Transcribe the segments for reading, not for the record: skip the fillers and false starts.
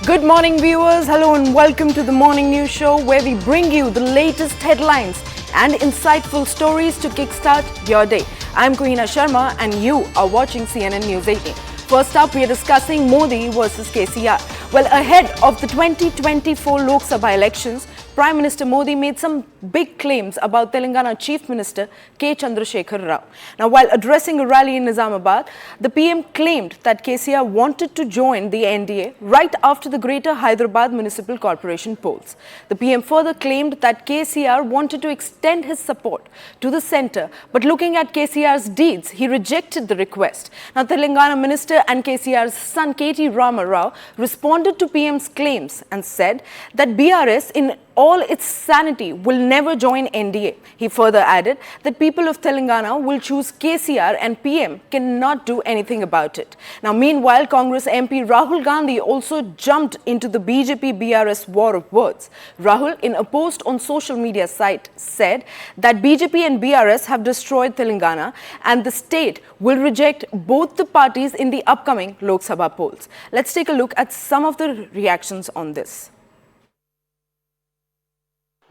Good morning, viewers. Hello and welcome to the Morning News Show, where we bring you the latest headlines and insightful stories to kickstart your day. I'm Kohina Sharma and you are watching CNN News 18. First up, we are discussing Modi versus KCR. Well, ahead of the 2024 Lok Sabha elections, Prime Minister Modi made some big claims about Telangana Chief Minister K. Chandrasekhar Rao. Now, while addressing a rally in Nizamabad, the PM claimed that KCR wanted to join the NDA right after the Greater Hyderabad Municipal Corporation polls. The PM further claimed that KCR wanted to extend his support to the centre, but looking at KCR's deeds, he rejected the request. Now, Telangana Minister and KCR's son K.T. Rama Rao responded to PM's claims and said that BRS, in all its sanity, will never join NDA. He further added that people of Telangana will choose KCR and PM cannot do anything about it. Now, meanwhile, Congress MP Rahul Gandhi also jumped into the BJP-BRS war of words. Rahul, in a post on social media site, said that BJP and BRS have destroyed Telangana and the state will reject both the parties in the upcoming Lok Sabha polls. Let's take a look at some of the reactions on this.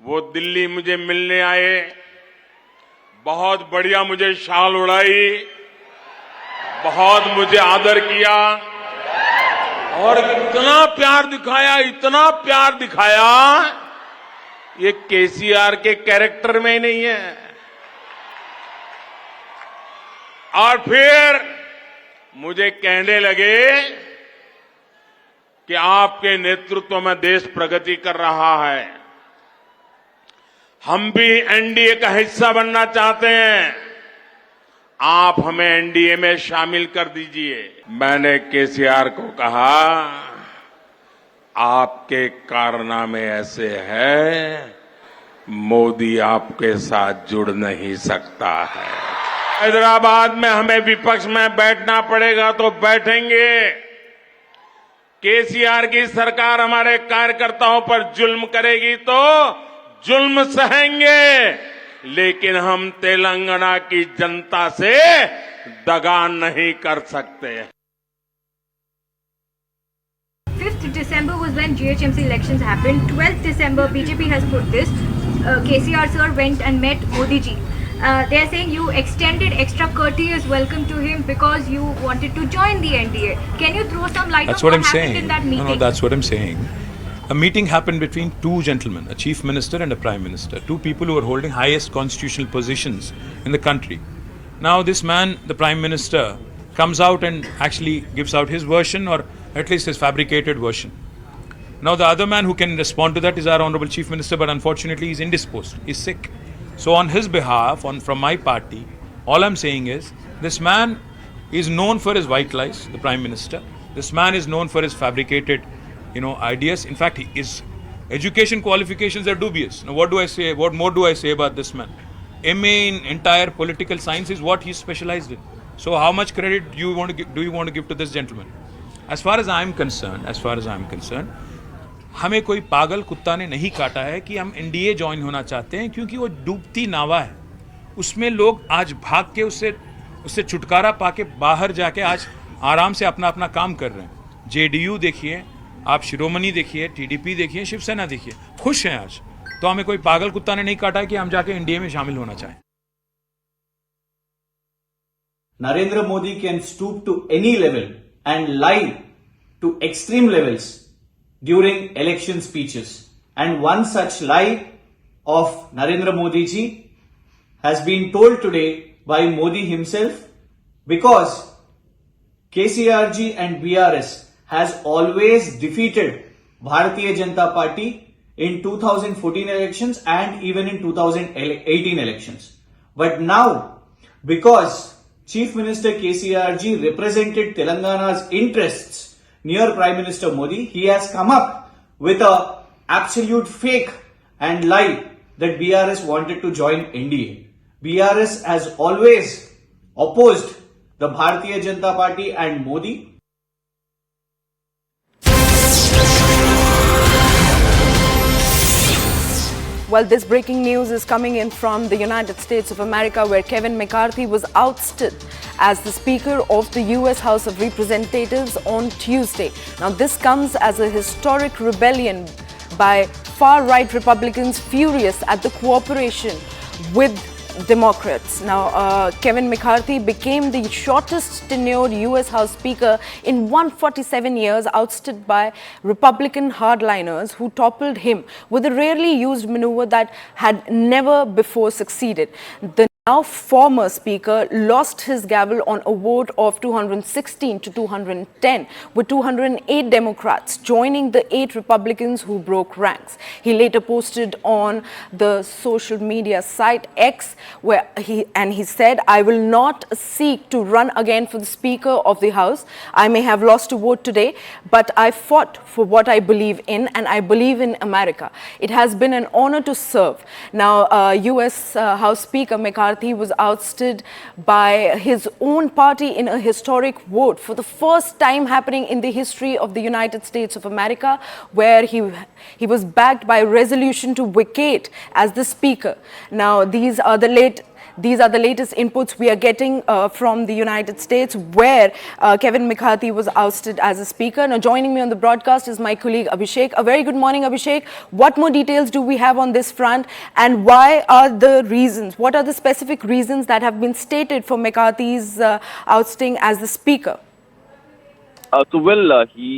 वो दिल्ली मुझे मिलने आए, बहुत बढ़िया मुझे शाल उड़ाई, बहुत मुझे आदर किया और इतना प्यार दिखाया, ये केसीआर के कैरेक्टर में ही नहीं है। और फिर मुझे कहने लगे कि आपके नेतृत्व में देश प्रगति कर रहा है, हम भी एनडीए का हिस्सा बनना चाहते हैं, आप हमें एनडीए में शामिल कर दीजिए। मैंने केसीआर को कहा, आपके कारनामे ऐसे हैं, मोदी आपके साथ जुड़ नहीं सकता है। हैदराबाद में हमें विपक्ष में बैठना पड़ेगा तो बैठेंगे। केसीआर की सरकार हमारे कार्यकर्ताओं पर जुल्म करेगी तो जुल्म सहेंगे, लेकिन हम तेलंगाना की जनता से दगा नहीं कर सकते। 5th December was when GHMC elections happened. 12th December, BJP has put this. KCR sir went and met Modi ji. They are saying you extended extra courteous welcome to him because you wanted to join the NDA. Can you throw some light on what happened in that meeting? No, that's what I'm saying. A meeting happened between two gentlemen, a chief minister and a prime minister, two people who are holding highest constitutional positions in the country. Now this man, the prime minister, comes out and actually gives out his version, or at least his fabricated version. Now the other man who can respond to that is our honorable chief minister, but unfortunately he's indisposed, he's sick. So on his behalf, from my party, all I'm saying is, this man is known for his white lies, the prime minister. This man is known for his fabricated ideas. In fact, his education qualifications are dubious. Now, what more do I say about this man? MA in entire political science is what he's specialized in. So, how much credit do you want to give to this gentleman? As far as I'm concerned, हमें कोई पागल कुत्ता ने नहीं काटा है कि हम एनडीए ज्वाइन होना चाहते हैं, क्योंकि वो डूबती नावा है। उसमें लोग आज भाग के उससे छुटकारा पाके बाहर जाके आज आराम से अपना काम कर रहे हैं। जेडीयू देखिए, आप शिरोमणि देखिए, टीडीपी देखिए, शिवसेना देखिए, खुश हैं आज। तो हमें कोई पागल कुत्ता ने नहीं काटा है कि हम जाके एनडीए में शामिल होना चाहें। Narendra Modi can stoop to any level and lie to extreme levels during election speeches. And one such lie of Narendra Modi ji has been told today by Modi himself, because KCR ji and BRS has always defeated Bharatiya Janata Party in 2014 elections and even in 2018 elections. But now, because Chief Minister KCR ji represented Telangana's interests near Prime Minister Modi, he has come up with a absolute fake and lie that BRS wanted to join NDA. BRS has always opposed the Bharatiya Janata Party and Modi. Well, this breaking news is coming in from the United States of America, where Kevin McCarthy was ousted as the Speaker of the US House of Representatives on Tuesday. Now, this comes as a historic rebellion by far-right Republicans furious at the cooperation with Democrats. Now, Kevin McCarthy became the shortest tenured US House Speaker in 147 years, ousted by Republican hardliners who toppled him with a rarely used maneuver that had never before succeeded. The now former Speaker lost his gavel on a vote of 216 to 210, with 208 Democrats joining the 8 Republicans who broke ranks. He later posted on the social media site X, where he said, "I will not seek to run again for the Speaker of the House. I may have lost a vote today, but I fought for what I believe in, and I believe in America. It has been an honor to serve." Now, US House Speaker McCarthy was ousted by his own party in a historic vote for the first time happening in the history of the United States of America, where he was backed by a resolution to vacate as the Speaker. Now, these are the latest inputs we are getting from the United States, where Kevin McCarthy was ousted as a Speaker. Now, joining me on the broadcast is my colleague Abhishek. A very good morning, Abhishek. What more details do we have on this front, and what are the specific reasons that have been stated for McCarthy's ousting as the Speaker? He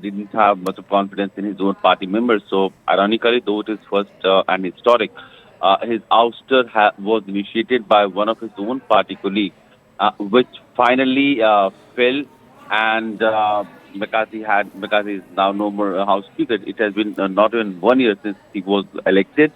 didn't have much of confidence in his own party members. So, ironically, though it is first and historic, his ouster was initiated by one of his own party colleagues, which finally fell, and McCarthy is now no more a House Speaker. It has been not even 1 year since he was elected,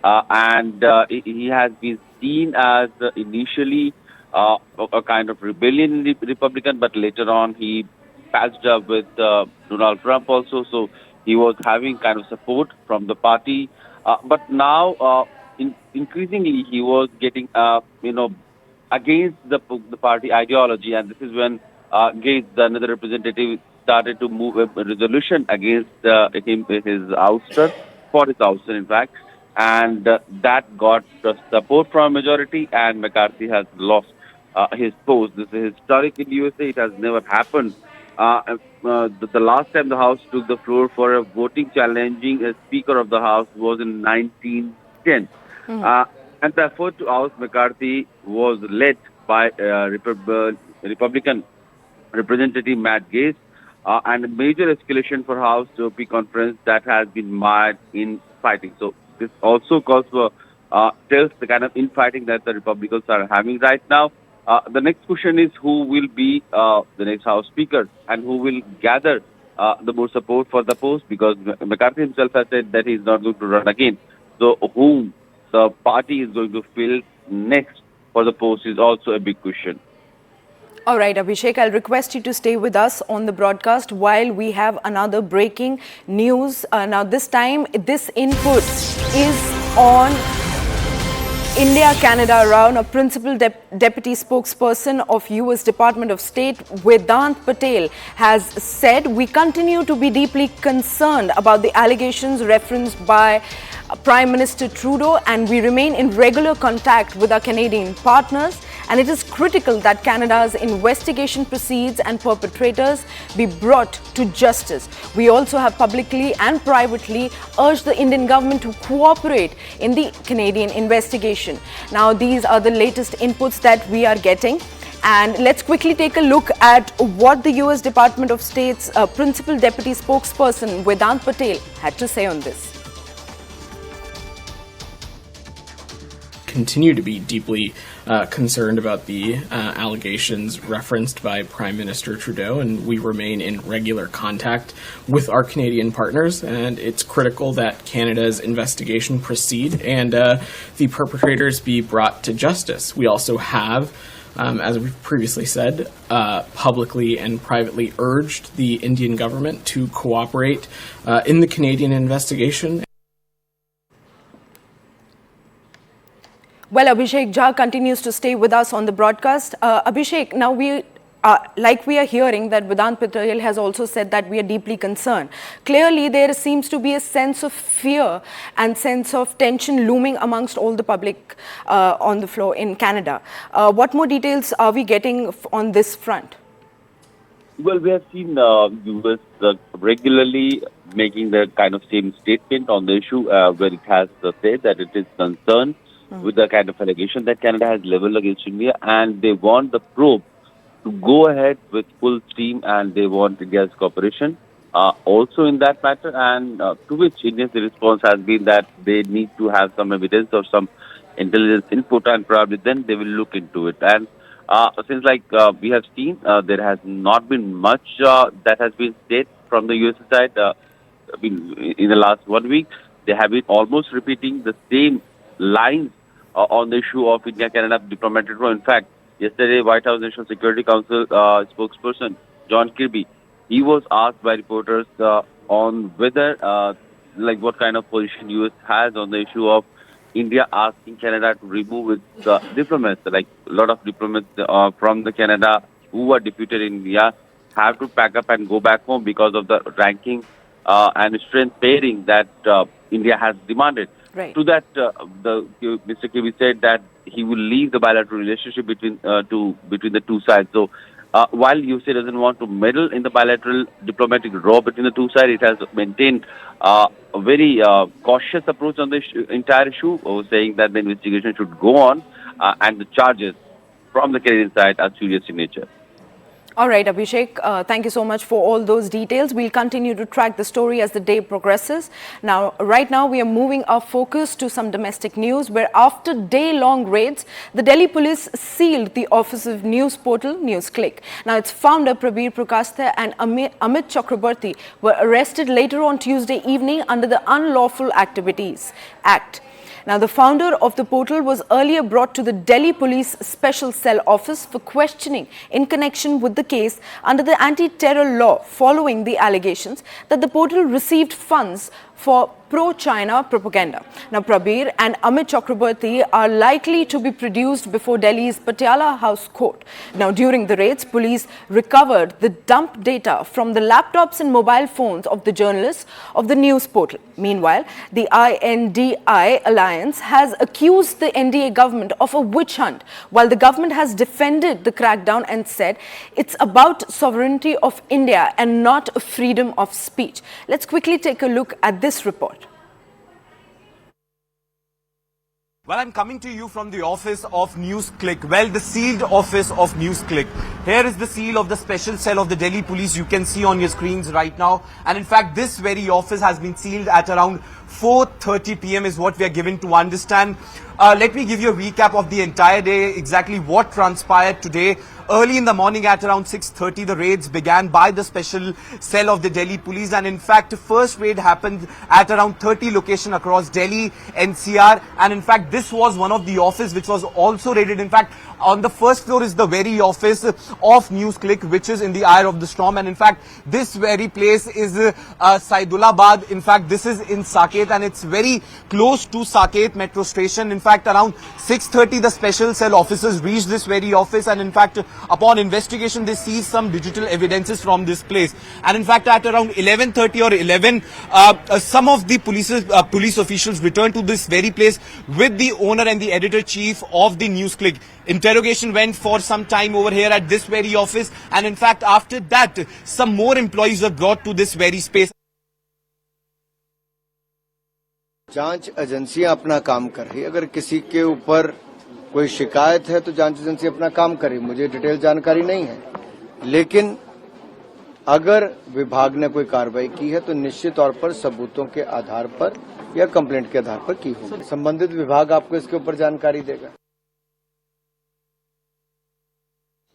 and he has been seen as initially a kind of rebellion in the Republican, but later on he patched up with Donald Trump also, so he was having kind of support from the party, but now increasingly he was getting against the party ideology, and this is when Gates, another representative, started to move a resolution against his ouster, for his ouster in fact, and that got support from majority, and McCarthy has lost his post. This is historic in USA. It has never happened. The last time the House took the floor for a voting challenging a Speaker of the House was in 1910. And the effort to oust McCarthy was led by Republican Representative Matt Gaetz, and a major escalation for House GOP conference that has been mired in fighting. So this also calls for tells the kind of infighting that the Republicans are having right now. The next question is who will be the next House Speaker and who will gather the more support for the post, because McCarthy himself has said that he is not going to run again. So whom the party is going to fill next for the post is also a big question. All right, Abhishek, I'll request you to stay with us on the broadcast while we have another breaking news. Now, this time, this input is on India-Canada round. A principal deputy spokesperson of US Department of State, Vedant Patel, has said, "We continue to be deeply concerned about the allegations referenced by Prime Minister Trudeau, and we remain in regular contact with our Canadian partners, and it is critical that Canada's investigation proceeds and perpetrators be brought to justice. We also have publicly and privately urged the Indian government to cooperate in the Canadian investigation." Now, these are the latest inputs that we are getting. And let's quickly take a look at what the US Department of State's principal deputy spokesperson, Vedant Patel, had to say on this. Continue to be deeply concerned about the allegations referenced by Prime Minister Trudeau, and we remain in regular contact with our Canadian partners, and it's critical that Canada's investigation proceed and the perpetrators be brought to justice. We also have, as we've previously said, publicly and privately urged the Indian government to cooperate in the Canadian investigation. Well, Abhishek Jha continues to stay with us on the broadcast. Abhishek, now we like we are hearing that Vedant Patel has also said that we are deeply concerned. Clearly, there seems to be a sense of fear and sense of tension looming amongst all the public on the floor in Canada. What more details are we getting on this front? Well, we have seen US regularly making the kind of same statement on the issue where it has said that it is concerned with the kind of allegation that Canada has leveled against India, and they want the probe to go ahead with full steam, and they want India's cooperation also in that matter, and to which India's response has been that they need to have some evidence or some intelligence input, and probably then they will look into it. And since we have seen, there has not been much that has been said from the US side. In the last 1 week, they have been almost repeating the same lines on the issue of India-Canada diplomatic role. In fact, yesterday, White House National Security Council spokesperson John Kirby, he was asked by reporters on whether, what kind of position US has on the issue of India asking Canada to remove its diplomats. Like a lot of diplomats from the Canada who were deputed in India have to pack up and go back home because of the ranking and strength pairing that India has demanded. Right. To that, Mr. Kirby said that he will leave the bilateral relationship between the two sides. So, while USA doesn't want to meddle in the bilateral diplomatic row between the two sides, it has maintained a very cautious approach on the entire issue, saying that the investigation should go on and the charges from the Canadian side are serious in nature. All right, Abhishek, thank you so much for all those details. We'll continue to track the story as the day progresses. Now, right now, we are moving our focus to some domestic news where after day-long raids, the Delhi police sealed the office of news portal NewsClick. Now, its founder, Prabir Prakastha and Amit Chakrabarti were arrested later on Tuesday evening under the Unlawful Activities Act. Now, the founder of the portal was earlier brought to the Delhi Police Special Cell Office for questioning in connection with the case under the anti-terror law following the allegations that the portal received funds for pro-China propaganda. Now, Prabir and Amit Chakrabarti are likely to be produced before Delhi's Patiala House Court. Now, during the raids, police recovered the dump data from the laptops and mobile phones of the journalists of the news portal. Meanwhile, the INDI alliance has accused the NDA government of a witch hunt, while the government has defended the crackdown and said it's about sovereignty of India and not freedom of speech. Let's quickly take a look at this report. Well, I'm coming to you from the office of NewsClick. Well, the sealed office of NewsClick. Here is the seal of the special cell of the Delhi police you can see on your screens right now. And in fact, this very office has been sealed at around 4:30 p.m. is what we are given to understand. Let me give you a recap of the entire day, exactly what transpired today. Early in the morning at around 6:30, the raids began by the special cell of the Delhi police, and in fact, the first raid happened at around 30 locations across Delhi, NCR, and in fact, this was one of the offices which was also raided. In fact, on the first floor is the very office of NewsClick, which is in the eye of the storm, and in fact, this very place is Saidulabad. In fact, this is in Saket, and it's very close to Saket metro station. In fact, around 6:30, the special cell officers reached this very office, and in fact, upon investigation, they seized some digital evidences from this place. And in fact, at around 11:30 or 11, some of the police officials returned to this very place with the owner and the editor-chief of the NewsClick. Interrogation went for some time over here at this very office, and in fact, after that, some more employees were brought to this very space. जांच एजेंसियां अपना काम कर रही है। अगर किसी के ऊपर कोई शिकायत है तो जांच एजेंसी अपना काम करे, मुझे डिटेल जानकारी नहीं है, लेकिन अगर विभाग ने कोई कार्रवाई की है तो निश्चित तौर पर सबूतों के आधार पर या कंप्लेंट के आधार पर की होगी। संबंधित विभाग आपको इसके ऊपर जानकारी देगा।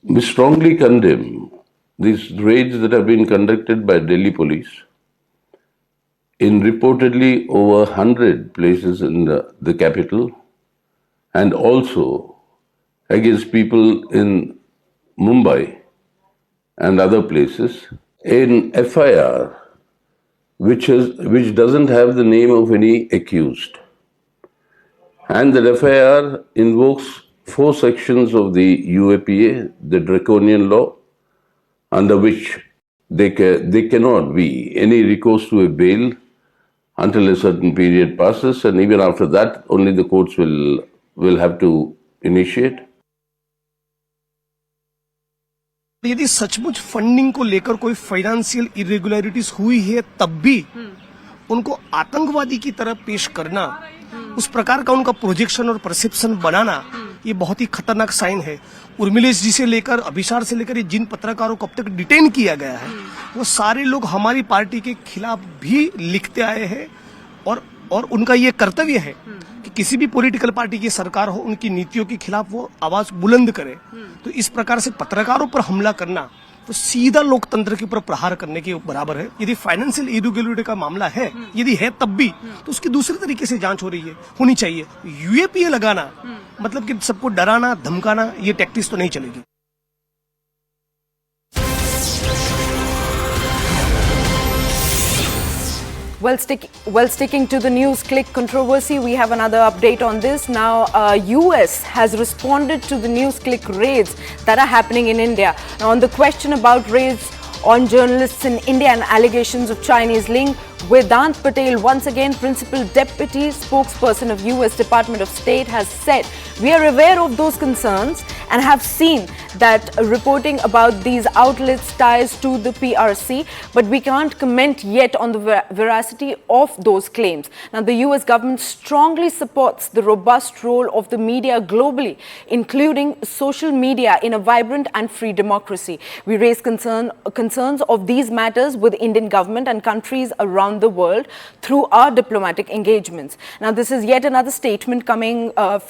We strongly condemn these raids that have been conducted by Delhi police in reportedly over 100 places in the capital, and also against people in Mumbai and other places, in FIR which doesn't have the name of any accused. And the FIR invokes 4 sections of the UAPA, the draconian law, under which they cannot be any recourse to a bail until a certain period passes, and even after that, only the courts will have to initiate. यदि सचमुच funding को लेकर कोई financial irregularities हुई है तब भी उनको आतंकवादी की तरह पेश करना, उस प्रकार का उनका प्रोजेक्शन और परसेप्शन बनाना, ये बहुत ही खतरनाक साइन है। उर्मिलेश जी से लेकर अभिसार से लेकर जिन पत्रकारों को अब तक डिटेन किया गया है, वो सारे लोग हमारी पार्टी के खिलाफ भी लिखते आए हैं और उनका ये कर्तव्य है कि किसी भी पॉलिटिकल पार्टी की सरकार हो, उनकी नीतियों के खिलाफ वो आवाज बुलंद करे। तो इस प्रकार से पत्रकारों पर हमला करना तो सीधा लोकतंत्र के ऊपर प्रहार करने के बराबर है। यदि फाइनेंशियल इरेगुलरिटी का मामला है, यदि है तब भी, तो उसकी दूसरे तरीके से जांच होनी चाहिए। यूएपीए लगाना मतलब कि सबको डराना धमकाना, ये टैक्टिक्स तो नहीं चलेगी। Well, sticking to the NewsClick controversy, we have another update on this. Now, US has responded to the NewsClick raids that are happening in India. Now, on the question about raids on journalists in India and allegations of Chinese link, Vedant Patel, once again Principal Deputy Spokesperson of US Department of State, has said, "We are aware of those concerns and have seen that reporting about these outlets ties to the PRC, but we can't comment yet on the veracity of those claims." Now, the US government strongly supports the robust role of the media globally, including social media, in a vibrant and free democracy. We raise concerns of these matters with Indian government and countries around the world through our diplomatic engagements. Now, this is yet another statement coming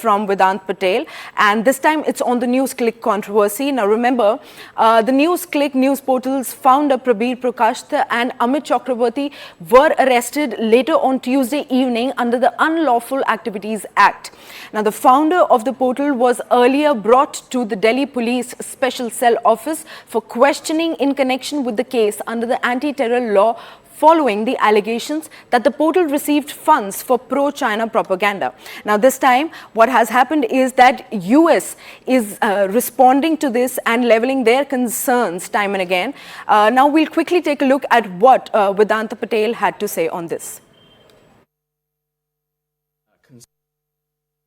from Vedant Patel, and this time it's on the NewsClick controversy. Now, remember, the NewsClick news portal's founder Prabir Prakasth and Amit Chakraborty were arrested later on Tuesday evening under the Unlawful Activities Act. Now, the founder of the portal was earlier brought to the Delhi Police Special Cell Office for questioning in connection with the case under the anti-terror law, following the allegations that the portal received funds for pro-China propaganda. Now, this time, what has happened is that US is responding to this and leveling their concerns time and again. Now, we'll quickly take a look at what Vedanta Patel had to say on this.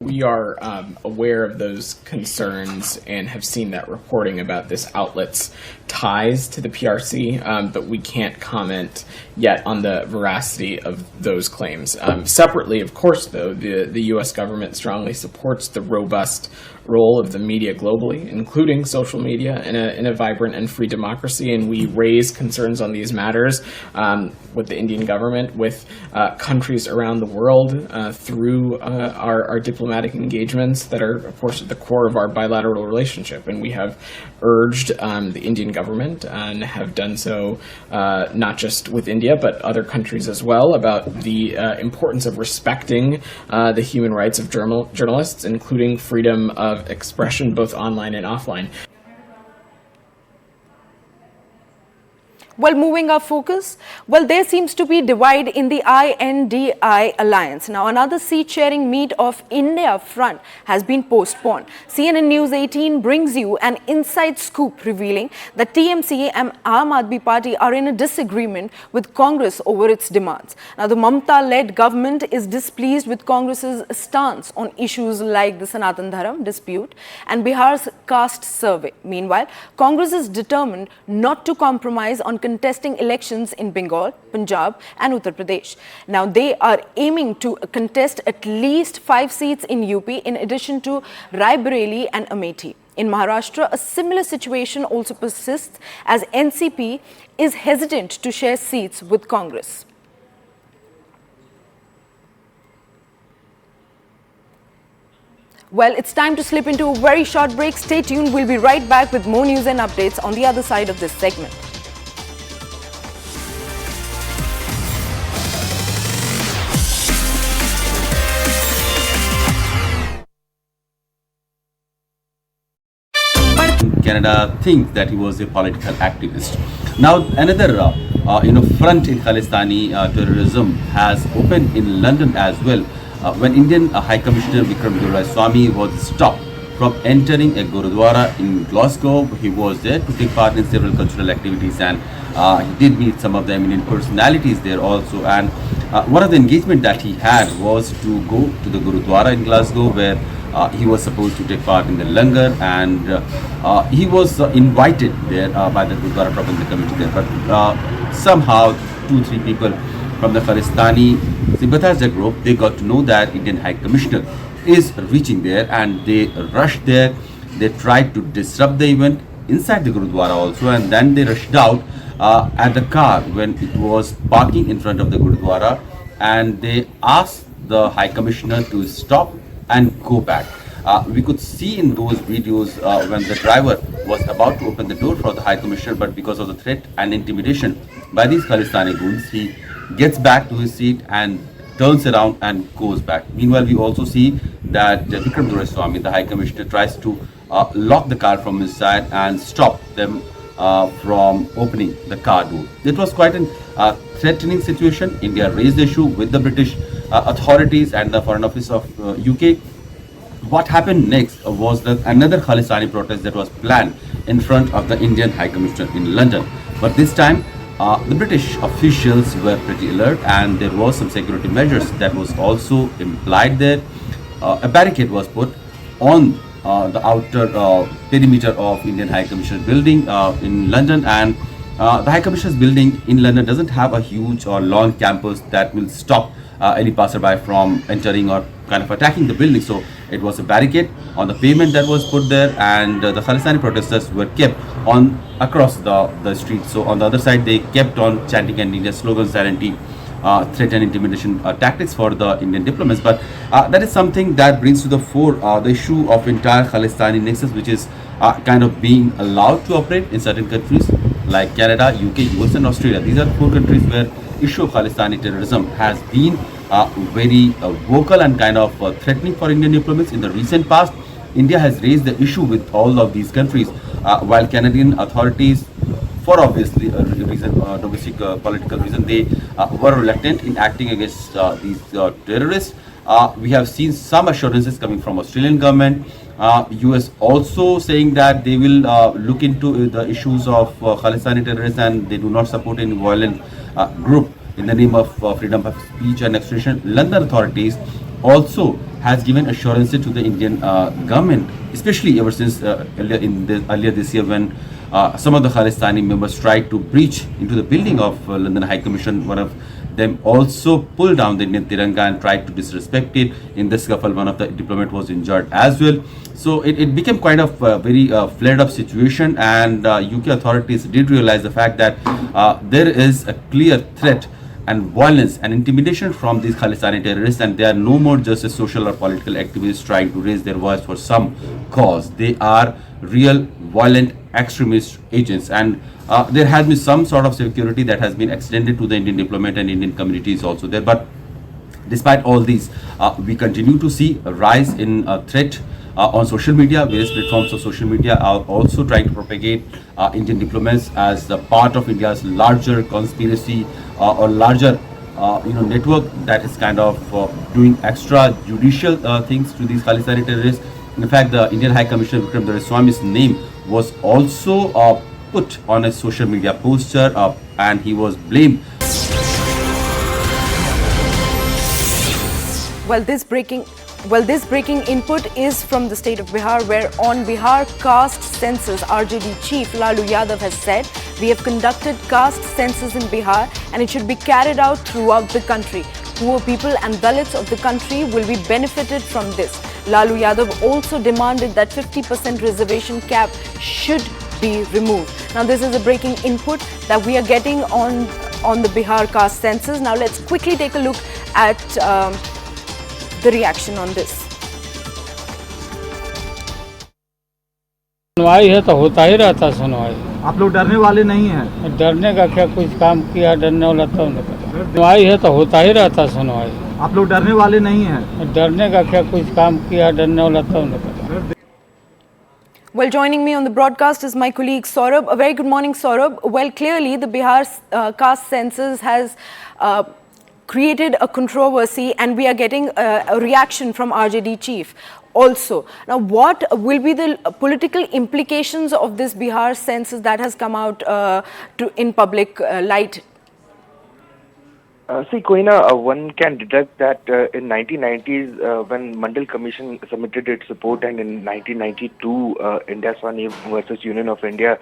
We are aware of those concerns and have seen that reporting about this outlet's ties to the PRC, but we can't comment yet on the veracity of those claims. Separately, of course, though, the U.S. government strongly supports the robust role of the media globally, including social media, in a vibrant and free democracy, and we raise concerns on these matters with the Indian government, with countries around the world through our diplomatic engagements that are, of course, at the core of our bilateral relationship. And we have urged the Indian government, and have done so not just with India, but other countries as well, about the importance of respecting the human rights of journalists, including freedom of expression both online and offline. Well, moving our focus, well, there seems to be divide in the INDI alliance. Now, another seat-sharing meet of India front has been postponed. CNN News 18 brings you an inside scoop revealing that TMC and Aam Aadmi Party are in a disagreement with Congress over its demands. Now, the Mamata-led government is displeased with Congress's stance on issues like the Sanatan Dharam dispute and Bihar's caste survey. Meanwhile, Congress is determined not to compromise on contesting elections in Bengal, Punjab and Uttar Pradesh. Now, they are aiming to contest at least 5 seats in UP in addition to Raebareli and Amethi. In Maharashtra, a similar situation also persists as NCP is hesitant to share seats with Congress. Well, it's time to slip into a very short break. Stay tuned. We'll be right back with more news and updates on the other side of this segment. Canada thinks that he was a political activist. Now, another front in Khalistani terrorism has opened in London as well, when Indian High Commissioner Vikram Swamy was stopped from entering a Gurudwara in Glasgow. He was there to take part in several cultural activities, and he did meet some of the eminent personalities there also. And one of the engagement that he had was to go to the Gurudwara in Glasgow, where he was supposed to take part in the langar, and he was invited there by the Gurudwara Prabandhak Committee there. But somehow 2-3 people from the Khalistani sympathizer group, they got to know that Indian High Commissioner is reaching there, and they rushed there. They tried to disrupt the event inside the Gurudwara also, and then they rushed out at the car when it was parking in front of the Gurudwara, and they asked the High Commissioner to stop and go back. We could see in those videos when the driver was about to open the door for the High Commissioner, but because of the threat and intimidation by these Khalistani goons, he gets back to his seat and turns around and goes back. Meanwhile, we also see that Vikram Doraiswamy, the High Commissioner, tries to lock the car from his side and stop them from opening the car door. It was quite a threatening situation. India raised the issue with the British authorities and the Foreign Office of UK. What happened next was that another Khalistani protest that was planned in front of the Indian High Commissioner in London. But this time, the British officials were pretty alert, and there was some security measures that was also implied there. A barricade was put on the outer perimeter of Indian High Commissioner building in London, and the High Commissioner's building in London doesn't have a huge or long campus that will stop any passerby from entering or kind of attacking the building. So it was a barricade on the pavement that was put there, and the Khalistani protesters were kept on across the street. So on the other side, they kept on chanting and Indian slogans and threat and intimidation tactics for the Indian diplomats. But that is something that brings to the fore the issue of entire Khalistani nexus, which is kind of being allowed to operate in certain countries like Canada, UK, US and Australia. These are 4 countries where issue of Khalistani terrorism has been very vocal and kind of threatening for Indian diplomats. In the recent past, India has raised the issue with all of these countries, while Canadian authorities, for obviously a reason, domestic political reason, they were reluctant in acting against these terrorists. We have seen some assurances coming from Australian government, US also saying that they will look into the issues of Khalistani terrorists, and they do not support any violent group in the name of freedom of speech and expression. London authorities also has given assurances to the Indian government, especially ever since earlier this year, when some of the Khalistani members tried to breach into the building of London High Commission. One of them also pulled down the Indian Tiranga and tried to disrespect it. In this scuffle, one of the diplomats was injured as well. So it became kind of a very flared up situation, and UK authorities did realize the fact that there is a clear threat and violence and intimidation from these Khalistani terrorists, and they are no more just a social or political activists trying to raise their voice for some cause. They are real violent extremist agents, and there has been some sort of security that has been extended to the Indian diplomat and Indian communities also there. But despite all these, we continue to see a rise in threat on social media. Various platforms of social media are also trying to propagate Indian diplomats as a part of India's larger conspiracy or larger network that is kind of doing extrajudicial things to these Khalistani terrorists. In fact, the Indian High Commissioner Vikram Doraiswamy's name was also put on a social media poster, and he was blamed. Well, this breaking input is from the state of Bihar, where on Bihar Caste Census, RJD Chief Lalu Yadav has said, we have conducted caste census in Bihar and it should be carried out throughout the country. Poor people and Dalits of the country will be benefited from this. Lalu Yadav also demanded that 50% reservation cap should be removed. Now, this is a breaking input that we are getting on the Bihar caste census. Now, let's quickly take a look at the reaction on this. सुनवाई है तो होता ही रहता सुनवाई। आप लोग डरने वाले नहीं हैं? डरने का क्या, कुछ काम किया डरने वाला तो नहीं पता। सुनवाई है तो होता ही रहता सुनवाई। आप लोग डरने वाले नहीं हैं? डरने का क्या, कुछ काम किया डरने वाला तो नहीं पता। Well, joining me on the broadcast is my colleague Saurabh. A very good morning, Saurabh. Well, clearly the Bihar caste census has created a controversy, and we are getting a reaction from RJD chief also. Now, what will be the political implications of this Bihar census that has come out in public light? See, Kohina, one can deduct that in 1990s, when Mandal Commission submitted its report, and in 1992, India Swani versus Union of India,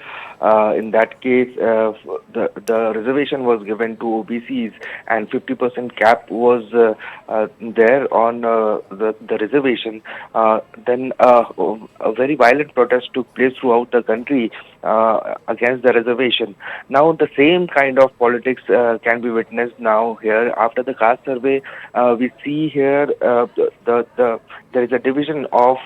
in that case, the reservation was given to OBCs, and 50% cap was there on the reservation. Then a very violent protest took place throughout the country against the reservation. Now, the same kind of politics can be witnessed now here after the caste survey. We see here there is a division of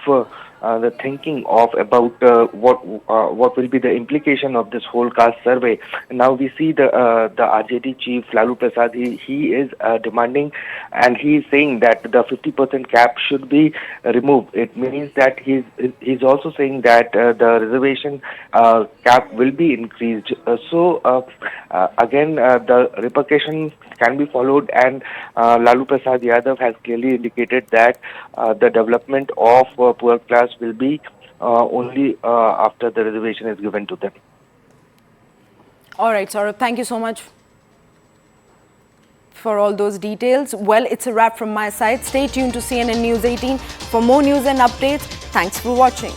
the thinking of about what will be the implication of this whole caste survey. Now we see the RJD chief Lalu Prasad. He is demanding, and he is saying that the 50% cap should be removed. It means that he's also saying that the reservation cap will be increased. Again, the repercussions can be followed, and Lalu Prasad Yadav has clearly indicated that the development of poor class will be only after the reservation is given to them. All right, Saurabh, thank you so much for all those details. Well, it's a wrap from my side. Stay tuned to CNN News 18 for more news and updates. Thanks for watching.